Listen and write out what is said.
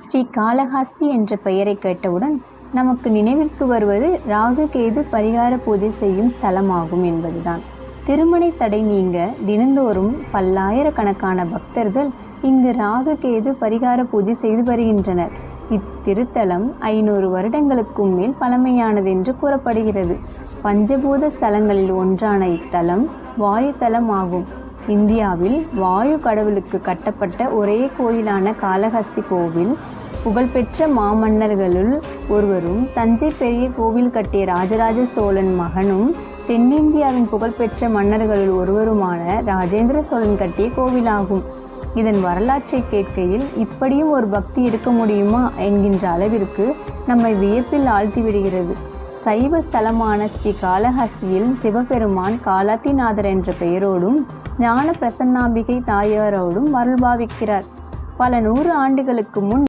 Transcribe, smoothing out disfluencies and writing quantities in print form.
ஸ்ரீ காளஹஸ்தி என்ற பெயரை கேட்டவுடன் நமக்கு நினைவிற்கு வருவது ராகு கேது பரிகார பூஜை செய்யும் ஸ்தலமாகும் என்பதுதான். திருமண தடை நீங்க தினந்தோறும் பல்லாயிரக்கணக்கான பக்தர்கள் இங்கு ராகு கேது பரிகார பூஜை செய்து வருகின்றனர். இத்திருத்தலம் 500 வருடங்களுக்கும் மேல் பழமையானது என்று கூறப்படுகிறது. பஞ்சபூத ஸ்தலங்களில் ஒன்றான இத்தலம் வாயு தலம் ஆகும். இந்தியாவில் வாயு கடவுளுக்கு கட்டப்பட்ட ஒரே கோயிலான காளஹஸ்தி கோவில் புகழ்பெற்ற மாமன்னர்களுள் ஒருவரும் தஞ்சை பெரிய கோவில் கட்டிய ராஜராஜ சோழன் மகனும் தென்னிந்தியாவின் புகழ்பெற்ற மன்னர்களுள் ஒருவருமான ராஜேந்திர சோழன் கட்டிய கோவிலாகும். இதன் வரலாற்றை கேட்கையில் இப்படியும் ஒரு பக்தி இருக்க முடியுமா என்கின்ற அளவிற்கு நம்மை வியப்பில் ஆழ்த்திவிடுகிறது. சைவ ஸ்தலமான ஸ்ரீ காளஹஸ்தியில் சிவபெருமான் காலாத்திநாதர் என்ற பெயரோடும் ஞான பிரசன்னாம்பிகை தாயாரோடும் அருள்பாவிக்கிறார். பல 100 ஆண்டுகளுக்கு முன்